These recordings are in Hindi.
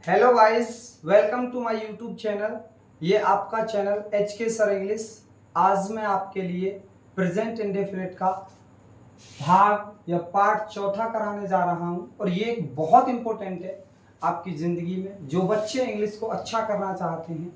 Hello guys, welcome to my YouTube channel. ये आपका चैनल HK सर इंग्लिश। आज मैं आपके लिए प्रेजेंट इंडेफिनिट का भाग या पार्ट चौथा कराने जा रहा हूं और ये एक बहुत इंपॉर्टेंट है आपकी ज़िंदगी में। जो बच्चे इंग्लिश को अच्छा करना चाहते हैं,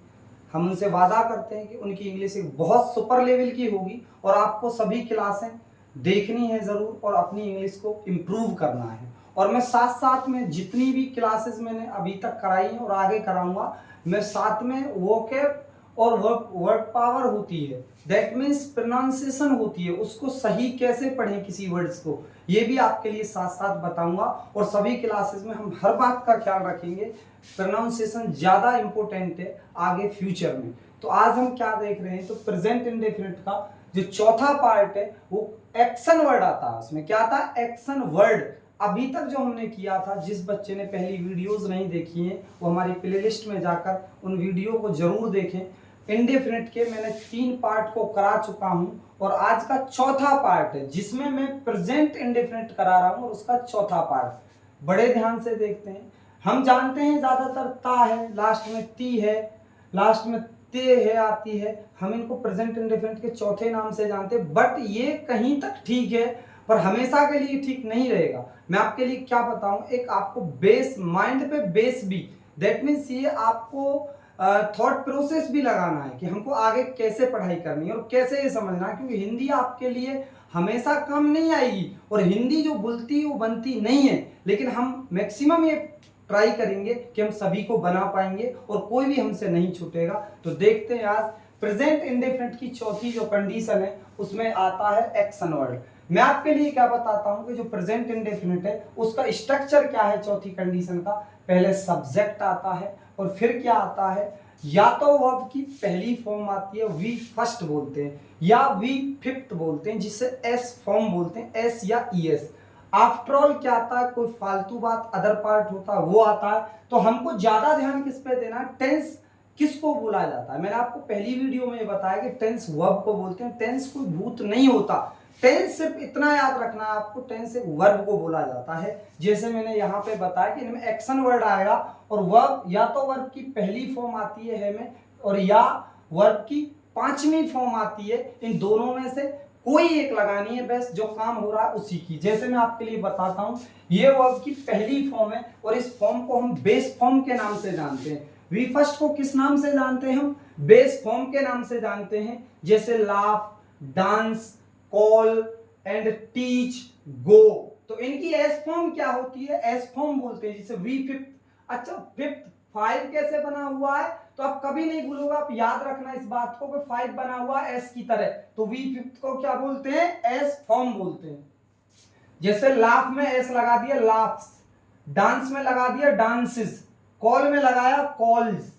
हम उनसे वादा करते हैं कि उनकी इंग्लिश एक बहुत सुपर लेवल की होगी और आपको सभी क्लासें देखनी है ज़रूर और अपनी इंग्लिश को इम्प्रूव करना है। और मैं साथ साथ में जितनी भी क्लासेस मैंने अभी तक कराई हैं और आगे कराऊंगा, मैं साथ में वोकैब और वर्ड पावर होती है, दैट मीन्स प्रोनाउंसिएशन होती है, उसको सही कैसे पढ़ें किसी वर्ड्स को, ये भी आपके लिए साथ साथ बताऊंगा। और सभी क्लासेस में हम हर बात का ख्याल रखेंगे। प्रोनाउंसिएशन ज़्यादा इंपॉर्टेंट है आगे फ्यूचर में। तो आज हम क्या देख रहे हैं, तो प्रेजेंट इंडेफिनिट का जो चौथा पार्ट है वो एक्शन वर्ड आता है। उसमें क्या आता है? Action word. अभी तक जो हमने किया था, जिस बच्चे ने पहली वीडियोस नहीं देखी हैं वो हमारी प्लेलिस्ट में जाकर उन वीडियो को जरूर देखें। इंडेफिनिट के मैंने 3 पार्ट को करा चुका हूं और आज का चौथा पार्ट है जिसमें मैं प्रेजेंट इंडेफिनिट करा रहा हूं और उसका चौथा पार्ट बड़े ध्यान से देखते हैं। हम जानते हैं ज्यादातर ता है, लास्ट में ती है, लास्ट में ते है आती है, हम इनको प्रेजेंट इंडेफिनिट के चौथे नाम से जानते हैं। बट ये कहीं तक ठीक है पर हमेशा के लिए ठीक नहीं रहेगा। मैं आपके लिए क्या बताऊं, एक आपको बेस, माइंड पे बेस भी, दैट मीन्स ये आपको थॉट प्रोसेस भी लगाना है कि हमको आगे कैसे पढ़ाई करनी है और कैसे ये समझना है, क्योंकि हिंदी आपके लिए हमेशा काम नहीं आएगी और हिंदी जो बोलती वो बनती नहीं है। लेकिन हम मैक्सिमम ये ट्राई करेंगे कि हम सभी को बना पाएंगे और कोई भी हमसे नहीं छूटेगा। तो देखते हैं आज प्रेजेंट इंडेफिनिट की चौथी जो कंडीशन है उसमें आता है एक्शन वर्ड। मैं आपके लिए क्या बताता हूं कि जो प्रेजेंट इंडेफिनिट है उसका स्ट्रक्चर क्या है। चौथी कंडीशन का पहले सब्जेक्ट आता है और फिर क्या आता है, या तो वर्ब की पहली फॉर्म आती है, वी फर्स्ट बोलते हैं, या वी फिफ्थ बोलते हैं, जिसे एस फॉर्म बोलते हैं, एस या ईएस। आफ्टर ऑल क्या आता है, कोई फालतू बात अदर पार्ट होता है वो आता है। तो हमको ज्यादा ध्यान किस पे देना है, टेंस किसको बोला जाता है। मैंने आपको पहली वीडियो में बताया कि टेंस वर्ब को बोलते हैं। टेंस कोई भूत नहीं होता। टेंस सिर्फ इतना याद रखना है आपको, टेंस एक वर्ब को बोला जाता है। जैसे मैंने यहाँ पे बताया कि इनमें एक्शन वर्ड आएगा और वर्ब या तो वर्ब की पहली फॉर्म आती है में, और या वर्ब की 5वीं फॉर्म आती है। इन दोनों में से कोई एक लगानी है, बस जो काम हो रहा है उसी की। जैसे मैं आपके लिए बताता हूं, ये वर्ब की पहली फॉर्म है और इस फॉर्म को हम बेस फॉर्म के नाम से जानते हैं। वी फर्स्ट को किस नाम से जानते हैं? हम बेस फॉर्म के नाम से जानते हैं। जैसे laugh, dance, call and teach, go. तो इनकी एस फॉर्म क्या होती है? एस फॉर्म बोलते हैं, जिसे वी फिफ्थ। अच्छा, फिफ्थ 5 कैसे बना हुआ है? तो आप कभी नहीं भूलोगे, आप याद रखना इस बात को कि 5 बना हुआ है एस की तरह। तो वी फिफ्थ को क्या बोलते हैं? एस फॉर्म बोलते हैं। जैसे लाफ में एस लगा दिया, लाफ्स, डांस में लगा दिया, डांसेस, कॉल में लगाया, कॉल्स,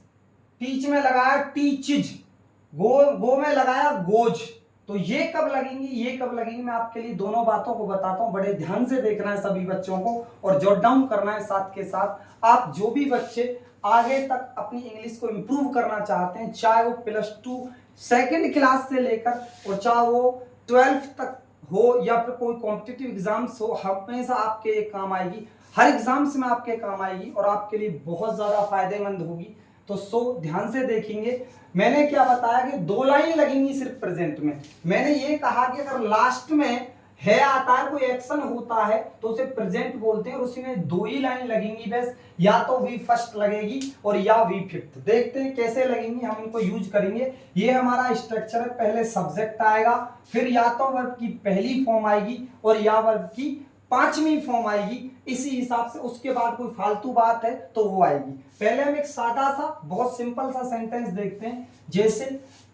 टीच में लगाया, टीचिज, गो में लगाया, गोज। तो ये कब लगेंगी, ये कब लगेंगी, मैं आपके लिए दोनों बातों को बताता हूं। बड़े ध्यान से देखना है सभी बच्चों को और जॉट डाउन करना है साथ के साथ। आप जो भी बच्चे आगे तक अपनी इंग्लिश को इंप्रूव करना चाहते हैं, चाहे वो +2 सेकेंड क्लास से लेकर और चाहे वो 12th तक हो या फिर कोई कॉम्पिटिटिव एग्जाम्स हो, हमेशा आपके ये काम आएगी। हर एग्जाम्स में आपके काम आएगी और आपके लिए बहुत ज्यादा फायदेमंद होगी। तो ध्यान से देखेंगे। मैंने क्या बताया कि 2 लाइन लगेंगी सिर्फ प्रेजेंट में। मैंने ये कहा कि अगर लास्ट में है आता है, कोई एक्शन होता है, तो उसे प्रेजेंट बोलते हैं और उसी में 2 ही लाइन लगेंगी बस। या तो वी फर्स्ट लगेगी और या वी फिफ्थ। देखते हैं कैसे लगेंगी, हम इनको यूज करेंगे। ये हमारा स्ट्रक्चर है। पहले सब्जेक्ट आएगा, फिर या तो वर्ब की पहली फॉर्म आएगी और या वर्ब की 5वीं फॉर्म आएगी। इसी हिसाब से उसके बाद कोई फालतू बात है तो वो आएगी। पहले हम एक सादा सा बहुत सिंपल सा सेंटेंस देखते हैं। जैसे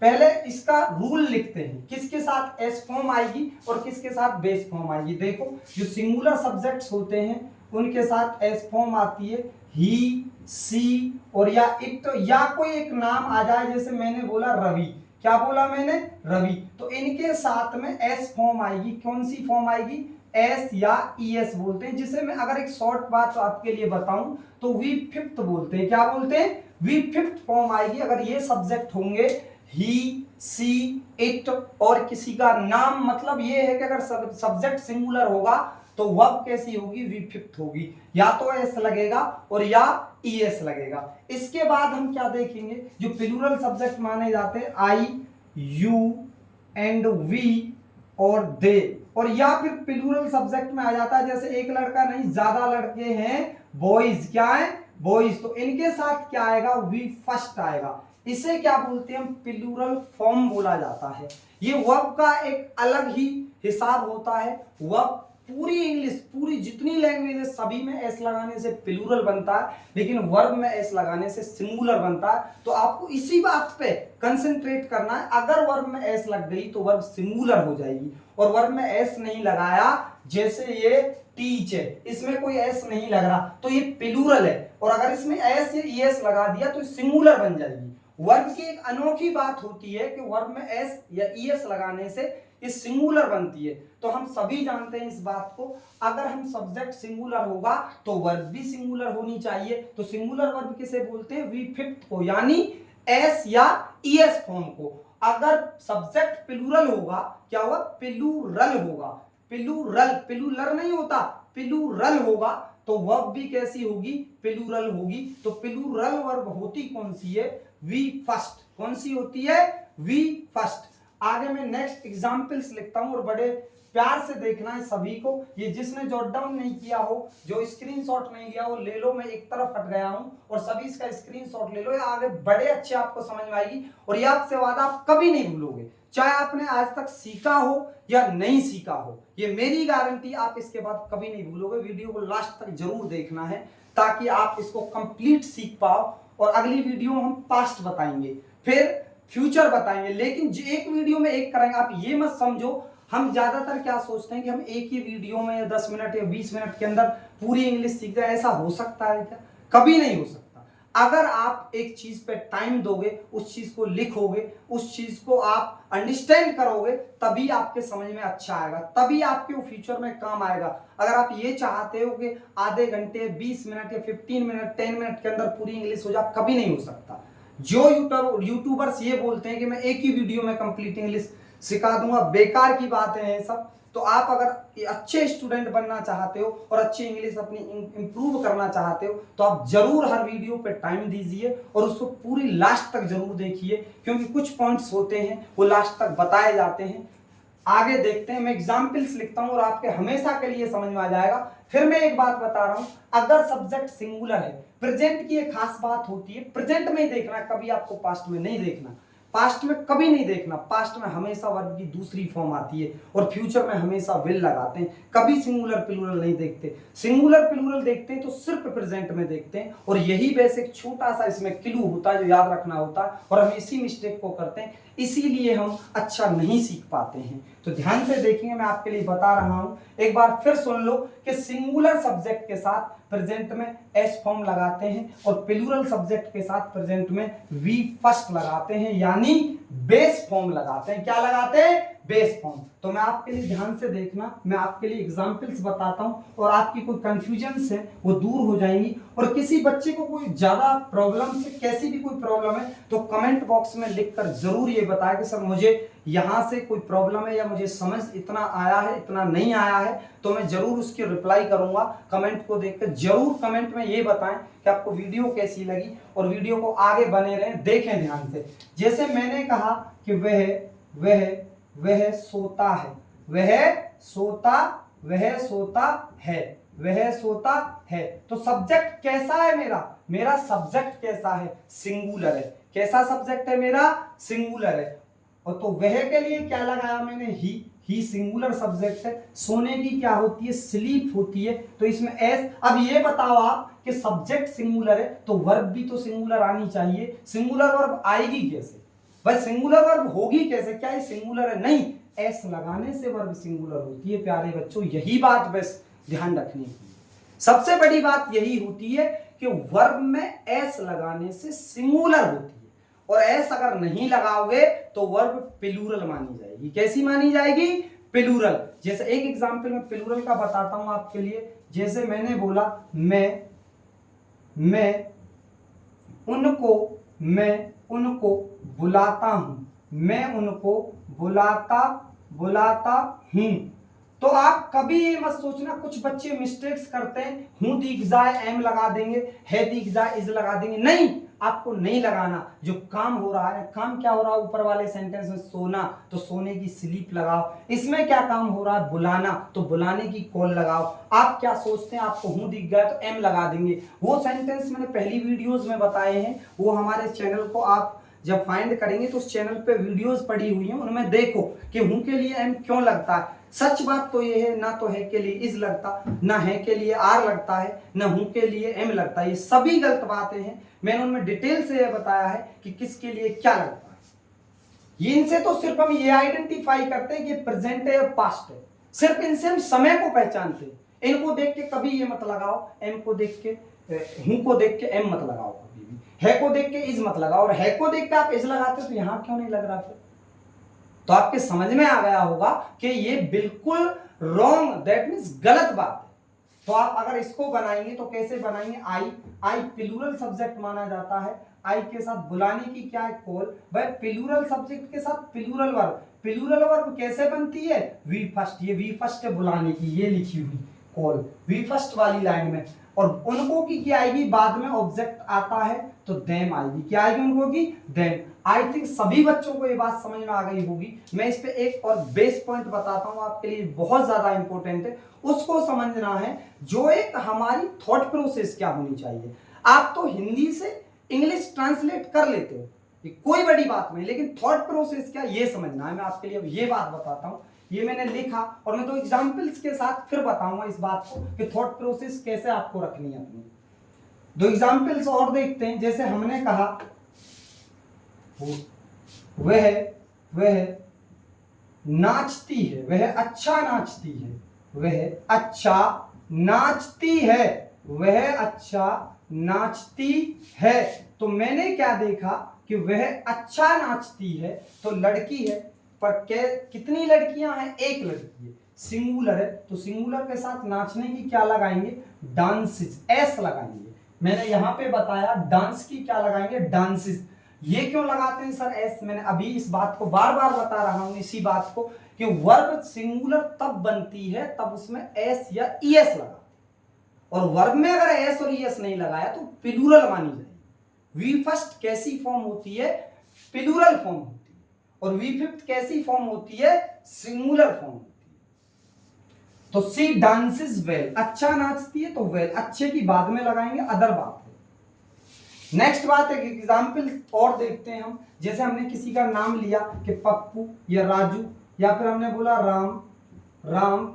पहले इसका रूल लिखते हैं, किसके साथ एस फॉर्म आएगी और किसके साथ बेस फॉर्म आएगी। देखो, जो सिंगुलर सब्जेक्ट्स होते हैं उनके साथ एस फॉर्म आती है, ही, सी और या इट, या कोई एक नाम आ जाए। जैसे मैंने बोला रवि, क्या बोला मैंने? रवि। तो इनके साथ में एस फॉर्म आएगी। कौन सी फॉर्म आएगी? एस या ईएस बोलते हैं। जिसे मैं अगर एक शॉर्ट बात आपके लिए बताऊं तो वी फिफ्थ बोलते हैं। क्या बोलते हैं? वी फिफ्थ फॉर्म आएगी अगर ये सब्जेक्ट होंगे, ही, सी, इट और किसी का नाम। मतलब ये है कि अगर सब्जेक्ट सिंगुलर होगा तो वर्ब कैसी होगी, वी फिफ्थ होगी, या तो एस लगेगा और या ईएस लगेगा। इसके बाद हम क्या देखेंगे, जो प्लूरल सब्जेक्ट माने जाते हैं आई, यू एंड वी और दे, और या फिर प्लूरल सब्जेक्ट में आ जाता है जैसे एक लड़का नहीं ज्यादा लड़के हैं, बॉयज, क्या है, बॉयज, तो इनके साथ क्या आएगा, वी फर्स्ट आएगा। इसे क्या बोलते हैं, प्लूरल फॉर्म बोला जाता है। ये वर्ब का एक अलग ही हिसाब होता है। वर्ब पूरी इंग्लिश, पूरी जितनी लैंग्वेज है सभी में एस लगाने से प्लूरल बनता है, लेकिन वर्ब में एस लगाने से सिंगुलर बनता है। तो आपको इसी बात पे कंसंट्रेट करना है, अगर वर्ब में एस लग गई तो वर्ब सिंगुलर हो जाएगी, और वर्ब में एस नहीं लगाया, जैसे ये टीच है, इसमें कोई एस नहीं लग रहा तो ये प्लूरल है, और अगर इसमें एस या ईएस लगा दिया तो सिंगुलर बन जाएगी। वर्ब की एक अनोखी बात होती है कि वर्ब में एस या ईएस लगाने से ये सिंगुलर बनती है। तो हम सभी जानते हैं इस बात को, अगर हम सब्जेक्ट सिंगुलर होगा तो वर्ब भी सिंगुलर होनी चाहिए। तो सिंगुलर वर्ब किसे बोलते हैं, वी फिफ्थ को, यानी एस या ईएस फॉर्म को। अगर सब्जेक्ट प्लूरल होगा, क्या होगा, प्लूरल होगा, प्लूरल, प्लूरल नहीं होता, प्लूरल होगा, तो वर्ब भी कैसी होगी, प्लूरल होगी। तो प्लूरल वर्ब होती कौन सी है, वी फर्स्ट। कौन सी होती है, वी फर्स्ट। आगे मैं नेक्स्ट एग्जांपल्स लिखता हूं और बड़े प्यार से देखना है सभी को। ये जिसने जॉट डाउन नहीं किया हो, जो स्क्रीनशॉट नहीं लिया हो, ले लो, मैं एक तरफ हट गया हूं, और सभी इसका स्क्रीनशॉट ले लो, ये आगे बड़े अच्छे आपको समझ में आएगी, और ये आपसे वादा आप कभी नहीं भूलोगे, चाहे आपने आज तक सीखा हो या नहीं सीखा हो, ये मेरी गारंटी, आप इसके बाद कभी नहीं भूलोगे। वीडियो को लास्ट तक जरूर देखना है ताकि आप इसको कंप्लीट सीख पाओ, और अगली वीडियो में हम पास्ट बताएंगे, फिर फ्यूचर बताएंगे, लेकिन जो एक वीडियो में एक करेंगे। आप ये मत समझो, हम ज्यादातर क्या सोचते हैं कि हम एक ही वीडियो में या 10 मिनट या 20 मिनट के अंदर पूरी इंग्लिश सीख जाए, ऐसा हो सकता है क्या, कभी नहीं हो सकता। अगर आप एक चीज पे टाइम दोगे, उस चीज को लिखोगे, उस चीज को आप अंडरस्टैंड करोगे, तभी आपके समझ में अच्छा आएगा, तभी आपके फ्यूचर में काम आएगा। अगर आप ये चाहते हो कि आधे घंटे, 20 मिनट या 15 मिनट, 10 मिनट के अंदर पूरी इंग्लिश हो जाए, कभी नहीं हो सकता। जो यूट्यूबर्स ये बोलते हैं कि मैं एक ही वीडियो में कंप्लीट इंग्लिश सिखा दूंगा, बेकार की बात है सब। तो आप अगर अच्छे स्टूडेंट बनना चाहते हो और अच्छी इंग्लिश अपनी इंप्रूव करना चाहते हो, तो आप जरूर हर वीडियो पे टाइम दीजिए और उसको पूरी लास्ट तक जरूर देखिए, क्योंकि कुछ पॉइंट्स होते हैं वो लास्ट तक बताए जाते हैं। आगे देखते हैं, मैं एग्जाम्पल्स लिखता हूं और आपके हमेशा के लिए समझ में आ जाएगा। फिर मैं एक बात बता रहा हूं, अगर सब्जेक्ट सिंगुलर है, प्रेजेंट की एक खास बात होती है, प्रेजेंट में ही देखना, कभी आपको पास्ट में नहीं देखना, पास्ट में कभी नहीं देखना। पास्ट में हमेशा वर्ब की दूसरी फॉर्म आती है, और फ्यूचर में हमेशा विल लगाते हैं, कभी सिंगुलर प्लूरल नहीं देखते। सिंगुलर प्लूरल देखते हैं तो सिर्फ प्रेजेंट में देखते हैं, और यही बेसिक छोटा सा इसमें क्लू होता है जो याद रखना होता है, और हम इसी मिस्टेक को करते हैं, इसीलिए हम अच्छा नहीं सीख पाते हैं। तो ध्यान से देखेंगे, मैं आपके लिए बता रहा हूं, एक बार फिर सुन लो कि सिंगुलर सब्जेक्ट के साथ प्रेजेंट में एस फॉर्म लगाते हैं, और प्लूरल सब्जेक्ट के साथ प्रेजेंट में वी फर्स्ट लगाते हैं, यानी बेस फॉर्म लगाते हैं। क्या लगाते हैं, बेस फॉर्म। तो मैं आपके लिए ध्यान से देखना, मैं आपके लिए एग्जांपल्स बताता हूं, और आपकी कोई कंफ्यूजन है वो दूर हो जाएंगी। और किसी बच्चे को कोई ज्यादा प्रॉब्लम से, कैसी भी कोई प्रॉब्लम है, तो कमेंट बॉक्स में लिखकर जरूर ये बताएं कि सर मुझे यहां से कोई प्रॉब्लम है, या मुझे समझ इतना आया है, इतना नहीं आया है, तो मैं जरूर उसकी रिप्लाई करूंगा। कमेंट को देखकर जरूर कमेंट में ये बताएं कि आपको वीडियो कैसी लगी, और वीडियो को आगे बने रहें, देखें ध्यान से। जैसे मैंने कहा कि वह सोता है, वह सोता है, वह सोता है, तो सब्जेक्ट कैसा है मेरा सब्जेक्ट कैसा है, सिंगुलर है। कैसा सब्जेक्ट है मेरा, सिंगुलर है। और तो वह के लिए क्या लगाया मैंने, ही सिंगुलर सब्जेक्ट है। सोने की क्या होती है, स्लीप होती है, तो इसमें एस। अब ये बताओ आप कि सब्जेक्ट सिंगुलर है तो वर्ब भी तो सिंगुलर आनी चाहिए। सिंगुलर वर्ब आएगी कैसे भाई, सिंगुलर वर्ब होगी कैसे, क्या ये सिंगुलर है, नहीं, एस लगाने से वर्ब सिंगुलर होती है। प्यारे बच्चों, यही बात बस ध्यान रखनी है, सबसे बड़ी बात यही होती है कि वर्ब में एस लगाने से सिंगुलर होती है, और एस अगर नहीं लगाओगे तो वर्ब प्लूरल मानी जाएगी। कैसी मानी जाएगी, प्लूरल। जैसे एक एग्जांपल में प्लूरल का बताता हूं आपके लिए। जैसे मैंने बोला मैं उनको बुलाता हूं, मैं उनको बुलाता हूं, तो आप कभी ये मत सोचना, कुछ बच्चे मिस्टेक्स करते हैं, हूं दिख जाए एम लगा देंगे, है दिख जाए इज लगा देंगे। नहीं, आपको नहीं लगाना। जो काम हो रहा है, काम क्या हो रहा है ऊपर वाले सेंटेंस में, सोना, तो सोने की स्लीप लगाओ। इसमें क्या काम हो रहा है, बुलाना, तो बुलाने की कॉल लगाओ। आप क्या सोचते हैं, आपको हूं दिख गया तो एम लगा देंगे। वो सेंटेंस मैंने पहली वीडियोस में बताए हैं, वो हमारे चैनल को आप जब फाइंड करेंगे तो उस चैनल पे वीडियोस पड़ी हुई हैं, उनमें देखो कि हूं के लिए एम क्यों लगता है। सच बात तो ये है, ना तो है के लिए इज लगता, ना है के लिए आर लगता है, ना हूं के लिए एम लगता है। ये सभी गलत बातें हैं। मैंने उनमें डिटेल से ये बताया है कि किसके लिए क्या लगता है। ये इनसे तो सिर्फ हम ये आइडेंटिफाई करते हैं कि प्रेजेंट है या पास्ट है, सिर्फ इनसे हम समय को पहचानते हैं। इनको देख के कभी ये मत लगाओ, एम को देख के, हूं को देख के एम मत लगाओ कभी भी, है को देख के इज मत लगाओ। और है को देख के आप इज लगाते हो तो यहां क्यों नहीं लग रहा फिर? तो आपके समझ में आ गया होगा कि ये बिल्कुल रॉन्ग, दैट मीन्स गलत बात है। तो आप अगर इसको बनाएंगे तो कैसे बनाएंगे, आई प्लूरल सब्जेक्ट माना जाता है, आई के साथ बुलाने की क्या है, कॉल। भाई प्लूरल सब्जेक्ट के साथ प्लूरल वर्ब, प्लूरल वर्ब कैसे बनती है, वी फर्स्ट। ये वी फर्स्ट है बुलाने की, ये लिखी हुई कॉल वी फर्स्ट वाली लाइन में। और उनको की क्या आएगी, बाद में ऑब्जेक्ट आता है तो देम आएगी। क्या आएगी उनको की, देम। आई थिंक सभी बच्चों को ये बात समझ में आ गई होगी। मैं इस पे एक और बेस पॉइंट बताता हूं आपके लिए, बहुत ज्यादा इंपॉर्टेंट है, उसको समझना है। जो एक हमारी थॉट प्रोसेस क्या होनी चाहिए। आप तो हिंदी से इंग्लिश ट्रांसलेट कर लेते हो, ये कोई बड़ी बात नहीं, लेकिन थॉट प्रोसेस क्या ये समझना है। मैं आपके लिए ये बात बताता हूं, ये मैंने लिखा और मैं तो एग्जाम्पल्स के साथ फिर बताऊंगा इस बात को कि थॉट प्रोसेस कैसे आपको रखनी है अपनी। दो एग्जाम्पल्स और देखते हैं। जैसे हमने कहा वह नाचती है, वह अच्छा नाचती है, वह अच्छा नाचती है, वह अच्छा नाचती है। तो मैंने क्या देखा कि वह अच्छा नाचती है तो लड़की है, पर कितनी लड़कियां हैं, एक लड़की है, सिंगुलर है, तो सिंगुलर के साथ नाचने की क्या लगाएंगे, डांसेस, एस लगाएंगे। मैंने यहां पे बताया डांस की क्या लगाएंगे, डांसेस। ये क्यों लगाते हैं सर एस, मैंने अभी इस बात को बार बार बता रहा हूं, इसी बात को कि वर्ब सिंगुलर तब बनती है तब उसमें एस या ईएस लगा, और वर्ब में अगर एस और ईएस नहीं लगाया तो प्लूरल मानी जाएगी। वी फर्स्ट कैसी फॉर्म होती है, प्लूरल फॉर्म होती है, और वी फिफ्थ कैसी फॉर्म होती है, सिंगुलर फॉर्म होती है। तो सी डांसेस वेल, अच्छा नाचती है तो वेल, अच्छे की बाद में लगाएंगे, अदर बात है। नेक्स्ट बात है, एग्जाम्पल और देखते हैं हम। जैसे हमने किसी का नाम लिया कि पप्पू या राजू, या फिर हमने बोला राम, राम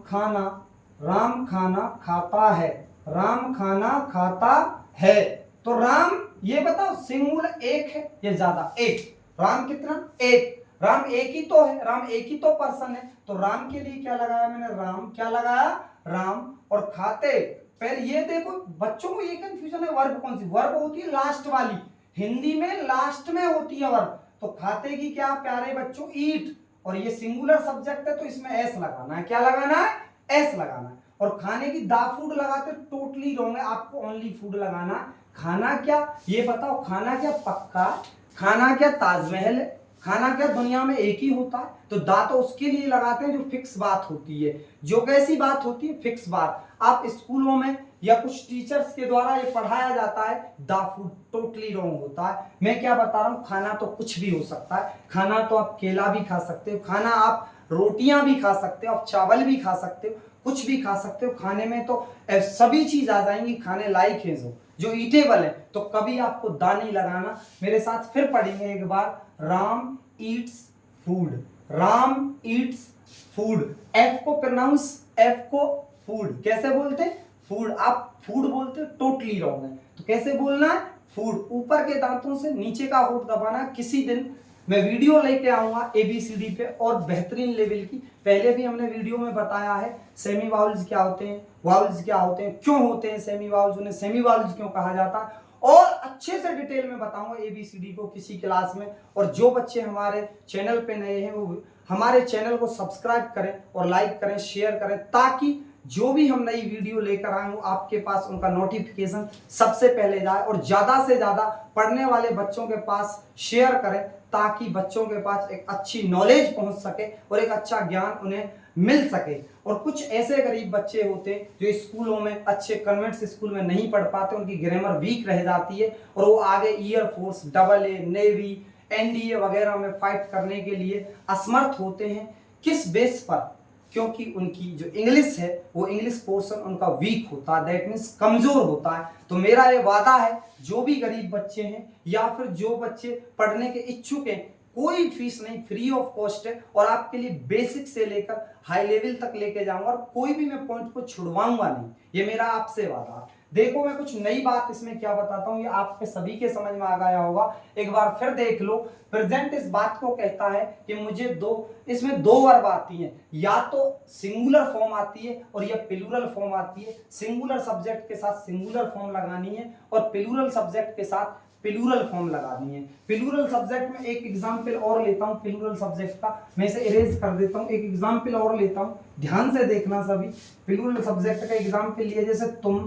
खाना खाता है, राम खाना खाता है। तो राम ये बताओ सिंगुलर एक है या ज्यादा, एक। राम कितना, एक। राम एक ही तो है, राम एक ही तो पर्सन है, तो राम के लिए क्या लगाया मैंने, राम, क्या लगाया, राम। और खाते, पहले ये देखो बच्चों को ये कंफ्यूजन है, वर्ब कौन सी, वर्ब होती है लास्ट वाली, हिंदी में लास्ट में होती है वर्ब। तो खाते की क्या प्यारे बच्चों, ईट, और ये सिंगुलर सब्जेक्ट है तो इसमें एस लगाना है, क्या लगाना है, एस लगाना है। और खाने की दा फूड लगाते टोटली रॉन्ग है, आपको ओनली फूड लगाना। खाना क्या ये बताओ, खाना क्या पक्का, खाना क्या ताजमहल है, खाना क्या दुनिया में एक ही होता है। तो दा तो उसके लिए लगाते हैं जो फिक्स बात होती है, जो कैसी बात होती है, फिक्स बात। आप स्कूलों में या कुछ टीचर्स के द्वारा ये पढ़ाया जाता है, दा फूड टोटली रॉन्ग होता है। मैं क्या बता रहा हूं, खाना तो कुछ भी हो सकता है। खाना तो आप केला भी खा सकते हो, खाना आप रोटियां भी खा सकते हो, आप चावल भी खा सकते हो, कुछ भी खा सकते हो। खाने में तो सभी चीज आ जाएंगी, खाने लायक है जो ईटेबल है। तो कभी आपको दा नहीं लगाना। मेरे साथ फिर पढ़ेंगे एक बार, Ram eats food, Ram eats food. F को प्रोनाउंस, एफ को फूड कैसे बोलते हैं, फूड। आप फूड बोलते हो टोटली रॉन्ग है, तो कैसे बोलना है, फूड। ऊपर के दांतों से नीचे का होठ दबाना। किसी दिन मैं वीडियो लेके आऊंगा एबीसीडी पे और बेहतरीन लेवल की। पहले भी हमने वीडियो में बताया है सेमी वाउल्स क्या होते हैं, वाउल्स क्या होते हैं, क्यों होते हैं सेमी वाउल्स, उन्हें सेमी वाउल्स क्यों कहा जाता है, और अच्छे से डिटेल में बताऊंगा एबीसीडी को किसी क्लास में। और जो बच्चे हमारे चैनल पे नए हैं वो हमारे चैनल को सब्सक्राइब करें और लाइक करें, शेयर करें, ताकि जो भी हम नई वीडियो लेकर आए हो आपके पास उनका नोटिफिकेशन सबसे पहले जाए, और ज्यादा से ज्यादा पढ़ने वाले बच्चों के पास शेयर करें, ताकि बच्चों के पास एक अच्छी नॉलेज पहुंच सके और एक अच्छा ज्ञान उन्हें मिल सके। और कुछ ऐसे गरीब बच्चे होते हैं जो स्कूलों में, अच्छे कन्वेंट्स स्कूल में नहीं पढ़ पाते, उनकी ग्रामर वीक रह जाती है और वो आगे एयरफोर्स, AA, नेवी, NDA वगैरह में फाइट करने के लिए असमर्थ होते हैं। किस बेस पर? क्योंकि उनकी जो इंग्लिश है वो इंग्लिश पोर्शन उनका वीक होता है, दैट मीन्स कमजोर होता है। तो मेरा ये वादा है, जो भी गरीब बच्चे हैं या फिर जो बच्चे पढ़ने के इच्छुक हैं, कोई फीस नहीं, फ्री ऑफ कॉस्ट है और आपके लिए बेसिक से लेकर हाई लेवल तक लेके जाऊंगा और कोई भी मैं पॉइंट को छुड़वाऊंगा नहीं, ये मेरा आपसे वादा। देखो मैं कुछ नई बात इसमें क्या बताता हूं, ये आपके सभी के समझ में आ गया होगा, एक बार फिर देख लो। प्रेजेंट इस बात को कहता है कि मुझे इसमें दो वर्ब आती है, या तो सिंगुलर फॉर्म आती है और या प्लूरल फॉर्म आती है। सिंगुलर सब्जेक्ट के साथ सिंगुलर फॉर्म लगानी है और प्लूरल सब्जेक्ट के साथ प्लूरल फॉर्म लगानी है। प्लूरल सब्जेक्ट में एक एग्जांपल और लेता हूं प्लूरल सब्जेक्ट का, मैं इसे इरेज कर देता हूं, एक एग्जांपल और लेता हूं, ध्यान से देखना सभी। प्लूरल सब्जेक्ट का एग्जांपल लिया, जैसे तुम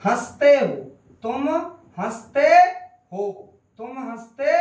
हंसते हो, तुम हंसते हो, तुम हंसते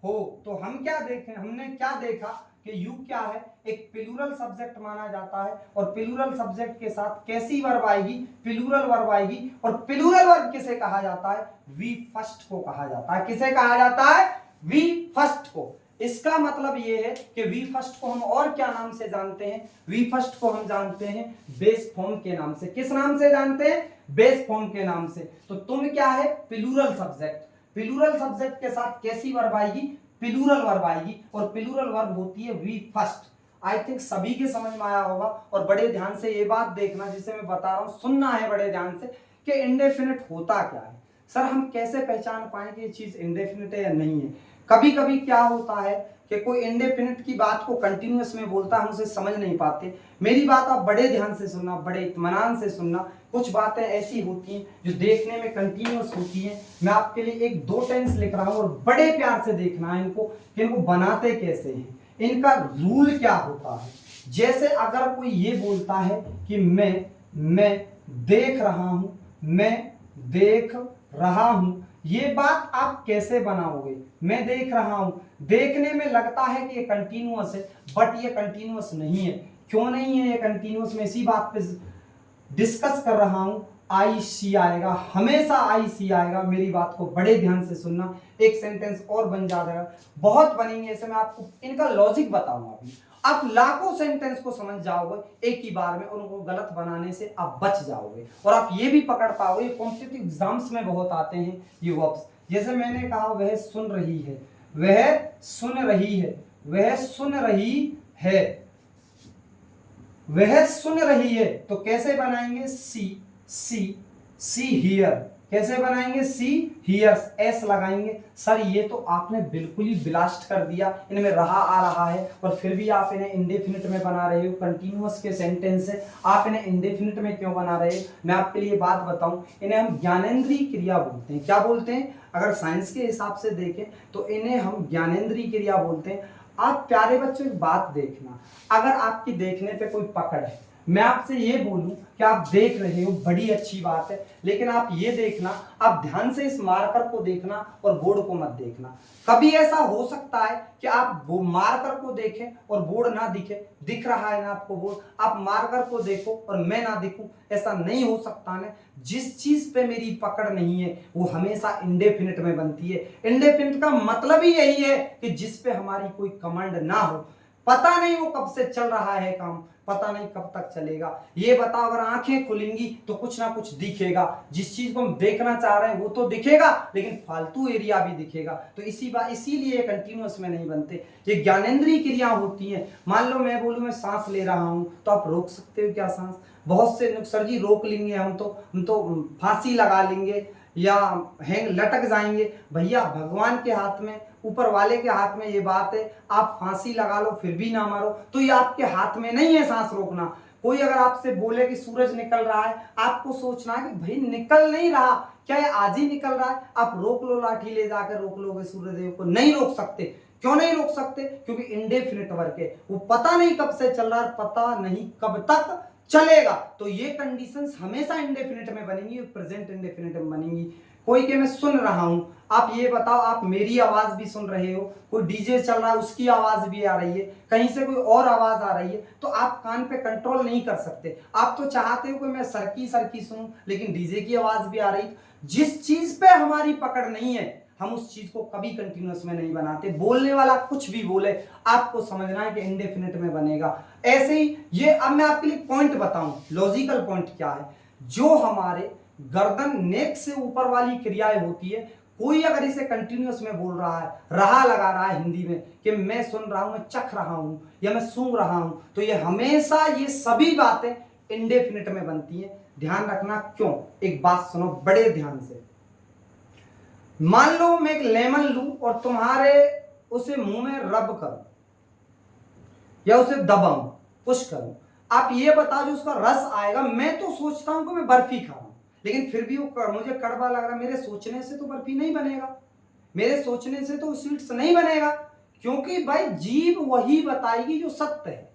हो। तो हम क्या देखें, हमने क्या देखा कि यू क्या है, एक प्लूरल सब्जेक्ट माना जाता है और प्लूरल सब्जेक्ट के साथ कैसी वर्ब आएगी, प्लूरल वर्ब आएगी। और प्लूरल वर्ब किसे कहा जाता है, वी फर्स्ट को कहा जाता है। किसे कहा जाता है, वी फर्स्ट को। इसका मतलब ये है कि वी फर्स्ट को हम और क्या नाम से जानते हैं, वी फर्स्ट को हम जानते हैं बेस फॉर्म के नाम से। किस नाम से जानते हैं, बेस फॉर्म के नाम से। तो तुम क्या है, प्लूरल सब्जेक्ट, प्लूरल सब्जेक्ट के साथ कैसी वर्ब आएगी, प्लूरल वर्ब आएगी और प्लूरल वर्ब होती है वी फर्स्ट। आई थिंक सभी के समझ में आया होगा। और बड़े ध्यान से ये बात देखना जिसे मैं बता रहा हूं, सुनना है बड़े ध्यान से कि इंडेफिनिट होता क्या है। सर हम कैसे पहचान पाएंगे ये चीज इंडेफिनिट है या नहीं है। कभी कभी क्या होता है कि कोई इंडेफिनिट की बात को कंटिन्यूअस में बोलता है, हम उसे समझ नहीं पाते। मेरी बात आप बड़े ध्यान से सुनना, बड़े इत्मीनान से सुनना। कुछ बातें ऐसी होती हैं जो देखने में कंटिन्यूअस होती हैं। मैं आपके लिए एक दो टेंस लिख रहा हूं और बड़े प्यार से देखना है इनको कि इनको बनाते कैसे हैं, इनका रूल क्या होता है। जैसे अगर कोई ये बोलता है कि मैं देख रहा हूं, मैं देख रहा हूं, ये बात आप कैसे बनाओगे। मैं देख रहा हूं, देखने में लगता है कि ये कंटिन्यूअस है, बट ये कंटिन्यूअस नहीं है। क्यों नहीं है ये कंटिन्यूअस, मैं इसी बात पे डिस्कस कर रहा हूं। आई सी आएगा, हमेशा आई सी आएगा। मेरी बात को बड़े ध्यान से सुनना, एक सेंटेंस और बन जाएगा, बहुत बनेंगे ऐसे। मैं आपको इनका लॉजिक बताऊंगा अभी, आप लाखों सेंटेंस को समझ जाओगे एक ही बार में और उनको गलत बनाने से आप बच जाओगे और आप ये भी पकड़ पाओगे। कॉम्पिटिटिव एग्जाम्स में बहुत आते हैं ये वर्ब्स। जैसे मैंने कहा वह सुन रही है, वह सुन रही है, वह सुन रही है, वह सुन रही है। तो कैसे बनाएंगे, सी हियर। कैसे बनाएंगे, सी हियर्स, एस लगाएंगे। सर ये तो आपने बिल्कुल ही ब्लास्ट कर दिया, इनमें रहा आ रहा है और फिर भी आप इन्हें इंडेफिनिट में बना रहे हो। कंटिन्यूअस के सेंटेंस है, आप इन्हें इंडेफिनिट में क्यों बना रहे हो। मैं आपके लिए बात बताऊं, इन्हें हम ज्ञानेंद्रीय क्रिया बोलते हैं। क्या बोलते हैं, अगर साइंस के हिसाब से देखें तो इन्हें हम ज्ञानेंद्रीय क्रिया बोलते हैं। आप प्यारे बच्चों एक बात देखना, अगर आपकी देखने पे कोई पकड़ है, मैं आपसे ये बोलूं कि आप देख रहे हो, बड़ी अच्छी बात है, लेकिन आप ये देखना, आप ध्यान से इस मार्कर को देखना और बोर्ड को मत देखना। कभी ऐसा हो सकता है कि आप वो मार्कर को देखें और बोर्ड ना दिखे, दिख रहा है ना आपको बोर्ड, आप मार्कर को देखो और मैं ना दिखूं, ऐसा नहीं हो सकता ना। जिस चीज पे मेरी पकड़ नहीं है वो हमेशा इंडेफिनिट में बनती है। इंडेफिनिट का मतलब ही यही है कि जिस पे हमारी कोई कमांड ना हो। पता नहीं वो कब से चल रहा है काम, पता नहीं कब तक चलेगा। ये बताओ, अगर आंखें खुलेंगी तो कुछ ना कुछ दिखेगा, जिस चीज को हम देखना चाह रहे हैं वो तो दिखेगा, लेकिन फालतू एरिया भी दिखेगा। तो इसीलिए कंटिन्यूअस में नहीं बनते, ये ज्ञानेंद्रीय क्रिया होती है। मान लो मैं बोलूं मैं सांस ले रहा हूं, तो आप रोक सकते हो क्या सांस। बहुत से सर जी रोक लेंगे, हम तो फांसी लगा लेंगे या हैंग लटक जाएंगे। भैया भगवान के हाथ में, ऊपर वाले के हाथ में ये बात है, आप फांसी लगा लो फिर भी ना मारो, तो ये आपके हाथ में नहीं है सांस रोकना। कोई अगर आपसे बोले कि सूरज निकल रहा है, आपको सोचना है कि भाई निकल नहीं रहा, क्या ये आज ही निकल रहा है। आप रोक लो, लाठी ले जाकर रोक लोगे सूर्यदेव को, नहीं रोक सकते। क्यों नहीं रोक सकते, क्योंकि इंडेफिनिट वर्क है, वो पता नहीं कब से चल रहा है, पता नहीं कब तक चलेगा। तो ये कंडीशंस हमेशा इंडेफिनिट में बनेंगी, प्रेजेंट इंडेफिनिट में बनेंगी। कोई के मैं सुन रहा हूं, आप ये बताओ, आप मेरी आवाज भी सुन रहे हो, कोई डीजे चल रहा है उसकी आवाज भी आ रही है, कहीं से कोई और आवाज आ रही है, तो आप कान पे कंट्रोल नहीं कर सकते। आप तो चाहते हो कि मैं सरकी सुनूं, लेकिन डीजे की आवाज भी आ रही। जिस चीज पे हमारी पकड़ नहीं है हम उस चीज को कभी कंटिन्यूअस में नहीं बनाते। बोलने वाला कुछ भी बोले, आपको समझना है कि इंडेफिनिट में बनेगा। ऐसे ही ये, अब मैं आपके लिए पॉइंट बताऊं, लॉजिकल पॉइंट क्या है। जो हमारे गर्दन नेक से ऊपर वाली क्रियाएं होती है, कोई अगर इसे कंटिन्यूअस में बोल रहा है, रहा लगा रहा है हिंदी में कि मैं सुन रहा हूं, मैं चख रहा हूं या मैं सूंघ रहा हूं, तो ये हमेशा ये सभी बातें इंडेफिनिट में बनती हैं। ध्यान रखना क्यों, एक बात सुनो बड़े ध्यान से। मान लो मैं एक लेमन लूं और तुम्हारे उसे मुंह में रब करूं या उसे दबाऊं, पुश करूं, आप ये बताओ जो उसका रस आएगा। मैं तो सोचता हूं कि मैं बर्फी खा रहा हूं, लेकिन फिर भी वो मुझे कड़वा लग रहा है। मेरे सोचने से तो बर्फी नहीं बनेगा, मेरे सोचने से तो स्वीट्स नहीं बनेगा, क्योंकि भाई जीभ वही बताएगी जो सत्य है,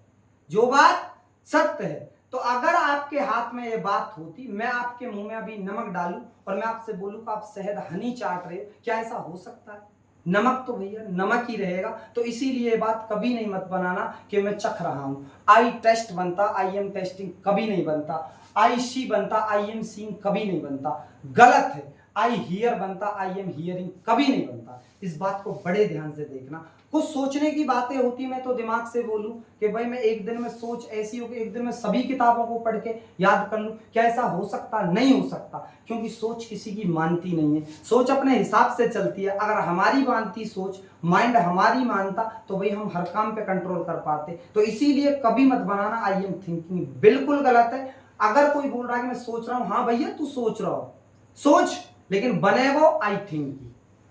जो बात सत्य है। तो अगर आपके हाथ में ये बात होती, मैं आपके मुंह में अभी नमक डालूं और मैं आपसे बोलूं कि आप शहद हनी चाट रहे हो, क्या ऐसा हो सकता है? नमक तो भैया नमक ही रहेगा। तो इसीलिए बात कभी नहीं मत बनाना कि मैं चख रहा हूं। आई टेस्ट बनता, आई एम टेस्टिंग कभी नहीं बनता। आई सी बनता, आई एम सीइंग कभी नहीं बनता, गलत है। आई हियर बनता, आई एम हियरिंग कभी नहीं बनता। इस बात को बड़े ध्यान से देखना। कुछ सोचने की बातें होती, मैं तो दिमाग से बोलूं कि भाई मैं एक दिन में सोच ऐसी हो कि एक दिन में सभी किताबों को पढ़ के याद कर लूं, क्या ऐसा हो सकता? नहीं हो सकता, क्योंकि सोच किसी की मानती नहीं है। सोच अपने हिसाब से चलती है। अगर हमारी मानती सोच, माइंड हमारी मानता, तो भाई हम हर काम पे कंट्रोल कर पाते। तो इसीलिए कभी मत बनाना आई एम थिंकिंग, बिल्कुल गलत है। अगर कोई बोल रहा है कि मैं सोच रहा हूं, हाँ भैया तू सोच रहा हो, सोच, लेकिन बने वो आई थिंक,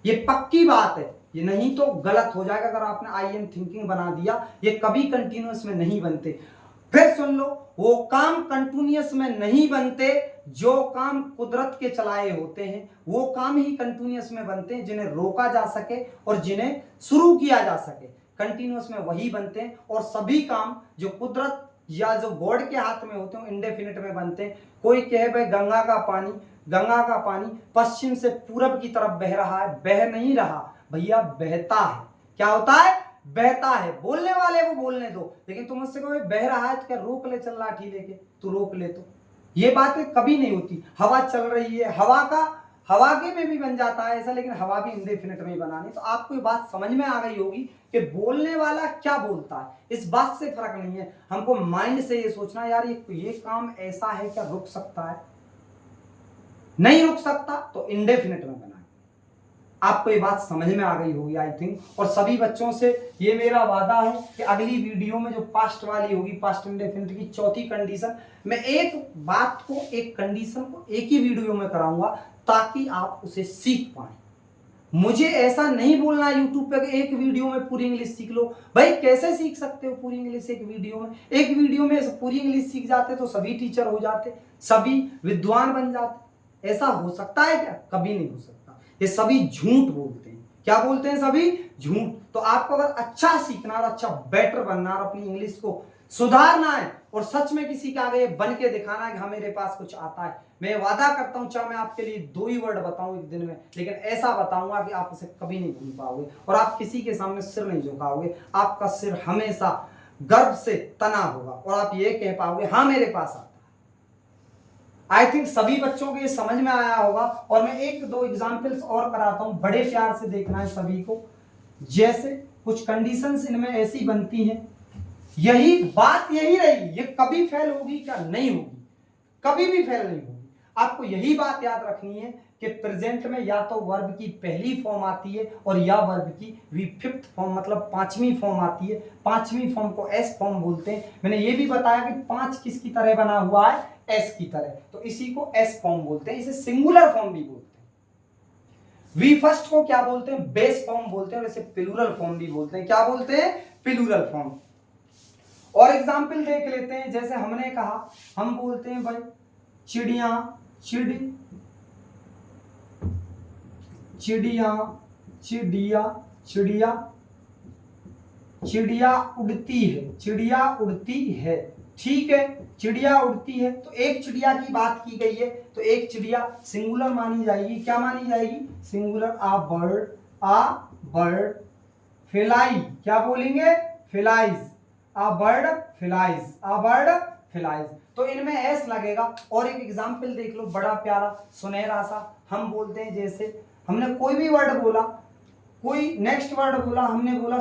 ये पक्की बात है। ये नहीं तो गलत हो जाएगा अगर आपने आई एम थिंकिंग बना दिया। ये कभी कंटिन्यूअस में नहीं बनते। फिर सुन लो, वो काम कंटिन्यूअस में नहीं बनते जो काम कुदरत के चलाए होते हैं। वो काम ही कंटिन्यूअस में बनते हैं जिन्हें रोका जा सके और जिन्हें शुरू किया जा सके। कंटिन्यूअस में वही बनते हैं, और सभी काम जो कुदरत या जो गॉड के हाथ में होते हैं इंडेफिनिट में बनते हैं। कोई कहे भाई गंगा का पानी पश्चिम से पूरब की तरफ बह रहा है, बह नहीं रहा भैया, बहता है। क्या होता है? बहता है। बोलने वाले को बोलने दो, लेकिन तुम मुझसे कहो बह रहा है तो क्या रोक ले चल लाठी लेके, तू रोक ले। तो ये बातें कभी नहीं होती। हवा चल रही है, हवा के में भी बन जाता है ऐसा, लेकिन हवा भी इंडेफिनिट में ही बनानी। तो आपको ये बात समझ में आ गई होगी कि बोलने वाला क्या बोलता है, इस बात से फर्क नहीं है। हमको माइंड से ये सोचना, यार ये काम ऐसा है, क्या रुक सकता है? नहीं रुक सकता, तो इंडेफिनिट में बनाए। आपको ये बात समझ में आ गई होगी आई थिंक। और सभी बच्चों से ये मेरा वादा है कि अगली वीडियो में जो पास्ट वाली होगी, पास्ट इंडेफिनिट की चौथी कंडीशन, मैं एक बात को, एक कंडीशन को एक ही वीडियो में कराऊंगा ताकि आप उसे सीख पाए। मुझे ऐसा नहीं बोलना यूट्यूब पे कि एक वीडियो में पूरी इंग्लिश सीख लो। भाई कैसे सीख सकते हो पूरी इंग्लिश एक वीडियो में? एक वीडियो में पूरी इंग्लिश सीख जाते तो सभी टीचर हो जाते, सभी विद्वान बन जाते। ऐसा हो सकता है क्या? कभी नहीं हो सकता। ये सभी झूठ बोलते हैं। क्या बोलते हैं? सभी झूठ। तो आपको अगर अच्छा सीखना और अच्छा बेटर बनना और अपनी इंग्लिश को सुधारना है और सच में किसी के आगे बन के दिखाना है कि हाँ मेरे पास कुछ आता है, मैं वादा करता हूं, चाहे मैं आपके लिए 2 ही वर्ड बताऊं एक दिन में, लेकिन ऐसा बताऊंगा कि आप उसे कभी नहीं भूल पाओगे और आप किसी के सामने सिर नहीं झुकाओगे। आपका सिर हमेशा गर्व से तना होगा और आप ये कह पाओगे हाँ मेरे पास आता है। आई थिंक सभी बच्चों को ये समझ में आया होगा। और मैं 1-2 एग्जाम्पल्स और कराता हूं, बड़े प्यार से देखना है सभी को। जैसे कुछ कंडीशंस इनमें ऐसी बनती हैं, यही बात यही रहेगी, ये कभी फेल होगी क्या? नहीं होगी, कभी भी फेल नहीं होगी। आपको यही बात याद रखनी है कि प्रेजेंट में या तो वर्ब की पहली फॉर्म आती है और या वर्ब की फिफ्थ फॉर्म, मतलब 5वीं फॉर्म आती है। 5वीं फॉर्म को एस फॉर्म बोलते हैं। मैंने ये भी बताया कि 5 किसकी तरह बना हुआ है? एस की तरह, तो इसी को एस फॉर्म बोलते हैं। इसे सिंगुलर फॉर्म भी बोलते हैं। वी फर्स्ट को क्या बोलते हैं? बेस फॉर्म बोलते हैं, और इसे प्लूरल फॉर्म भी बोलते हैं। क्या बोलते हैं? Plural form. और एग्जाम्पल देख लेते हैं। जैसे हमने कहा, हम बोलते हैं भाई चिड़िया, चिड़िया चिड़िया चिड़िया चिड़िया उड़ती है, चिड़िया उड़ती है। ठीक है, चिड़िया उड़ती है, तो एक चिड़िया की बात की गई है, तो एक चिड़िया सिंगुलर मानी जाएगी। क्या मानी जाएगी? सिंगुलर। आ बर्ड फ्लाई। क्या बोलेंगे? फ्लाइज। आ बर्ड फ्लाइज। तो इनमें एस लगेगा। और एक एग्जाम्पल देख लो, बड़ा प्यारा सुनहरा सा। हम बोलते हैं, जैसे हमने कोई भी वर्ड बोला, कोई नेक्स्ट वर्ड बोला, हमने बोला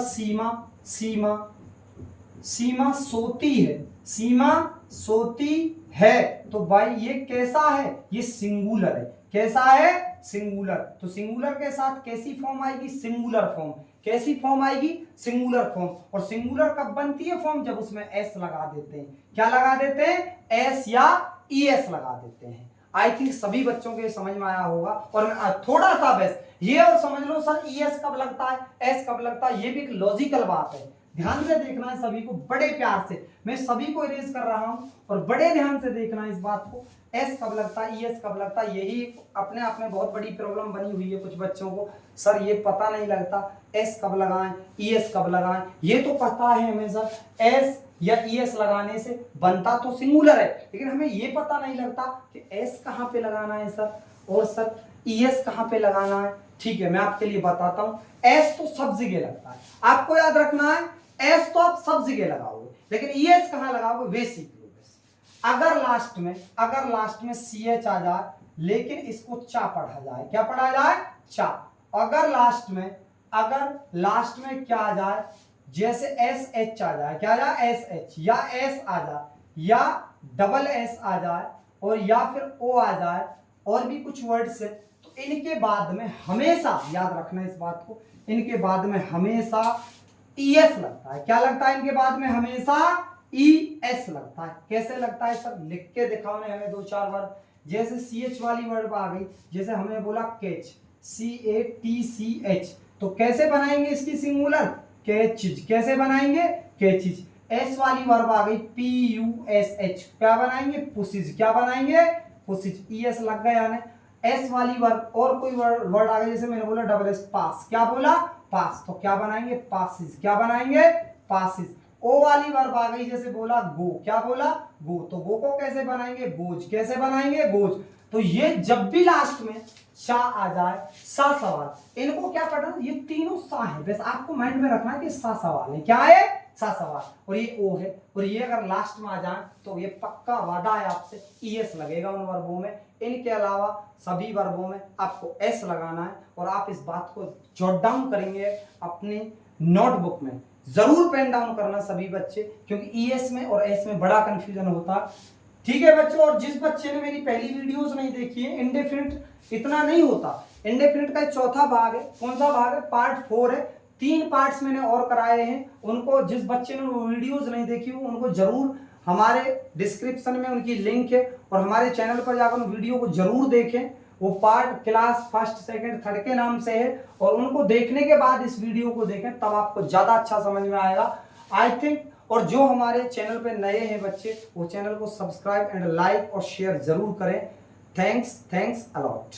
सीमा सोती है। सीमा सोती है, तो भाई ये कैसा है? ये सिंगुलर है। कैसा है? सिंगुलर। तो सिंगुलर के साथ कैसी फॉर्म आएगी? Singular form. कैसी फॉर्म आएगी? Singular form. और सिंगुलर कब बनती है फॉर्म? जब उसमें एस लगा देते हैं। क्या लगा देते हैं? एस या ईएस लगा देते हैं। आई थिंक सभी बच्चों के समझ में आया होगा। और थोड़ा सा बस ये और समझ लो सर, ईएस कब लगता है, एस कब लगता है, ये भी एक लॉजिकल बात है। ध्यान से देखना है सभी को, बड़े प्यार से मैं सभी को इरेज कर रहा हूं, और बड़े ध्यान से देखना है इस बात को। एस कब लगता है, ईएस कब लगता है, यही अपने आप में बहुत बड़ी प्रॉब्लम बनी हुई है कुछ बच्चों को। सर ये पता नहीं लगता एस कब लगाएं, ईएस कब लगाएं। ये तो पता है हमें सर, एस या ईएस लगाने से बनता तो सिंगुलर है, लेकिन हमें ये पता नहीं लगता कि एस कहाँ पे लगाना है सर, और सर ईएस कहाँ पे लगाना है। ठीक है, मैं आपके लिए बताता हूँ। एस तो सब जगह लगता है, आपको याद रखना है। एस तो आप सब जगह लगाओगे, लेकिन ईएस कहाँ लगाओगे वे सीख लो बस। अगर लास्ट में सीएच आ जाए, लेकिन इसको चा पढ़ा जाए। क्या पढ़ा जाए? चा। अगर लास्ट में क्या आ जाए, जैसे एस एच आ जाए। क्या आ जाए? एस एच, या एस आ जाए, या डबल एस आ जाए, और या फिर ओ आ जाए, और भी कुछ वर्ड्स है, तो इनके बाद में हमेशा याद रखना इस बात को, इनके बाद में हमेशा ईएस लगता है। क्या लगता है? इनके बाद में हमेशा ईएस लगता है। कैसे लगता है सर? लिख के दिखाओ ने हमें 2-4 वर्ड। जैसे सीएच वाली वर्ड आ गई, जैसे हमने बोला कैच, CATCH, तो कैसे बनाएंगे इसकी सिंगुलर? कैचिज। कैसे बनाएंगे? कैचिज। एस वाली वर्ब आ गई, PUSH, क्या बनाएंगे? पुशिज। क्या बनाएंगे? पुशिज। ईएस लग गया यानी एस वाली वर्ब। और कोई वर्ड आ गया, जैसे मैंने बोला डबल एस, पास। क्या बोला? पास, तो क्या बनाएंगे? पासिस। क्या बनाएंगे? पासिस। ओ वाली वर्ब आ गई, जैसे बोला गो। क्या बोला? गो, तो गो को कैसे बनाएंगे? गोज। कैसे बनाएंगे? गोज। तो ये जब भी लास्ट में सा आ जाए, सा सवाल, इनको क्या पढ़ना? ये तीनों सा है, बस आपको माइंड में रखना है कि सा सवाल है। क्या है? सा सवाल। और ये ओ है, और ये अगर लास्ट में आ जाए तो ये पक्का वादा है आपसे, ईएस लगेगा उन वर्बों में। इनके अलावा सभी वर्बों में आपको एस लगाना है, और आप इस बात को जॉट डाउन करेंगे अपनी नोटबुक में। जरूर पेन डाउन करना सभी बच्चे, क्योंकि ईएस में और एस में बड़ा कंफ्यूजन होता है। ठीक है बच्चों, और जिस बच्चे ने मेरी पहली वीडियोस नहीं देखी है, इंडेफिनिट इतना नहीं होता। इंडेफिनिट का चौथा भाग है। कौन सा भाग है? पार्ट 4 है। 3 पार्ट्स मैंने और कराए हैं। उनको जिस बच्चे ने वो वीडियोस नहीं देखी हो, उनको जरूर हमारे डिस्क्रिप्शन में उनकी लिंक है, और हमारे चैनल पर जाकर वीडियो को जरूर देखें। वो part class 1st 2nd 3rd के नाम से है, और उनको देखने के बाद इस वीडियो को देखें, तब आपको ज्यादा अच्छा समझ में आएगा आई थिंक। और जो हमारे चैनल पे नए हैं बच्चे, वो चैनल को सब्सक्राइब एंड लाइक और शेयर जरूर करें। Thanks a lot.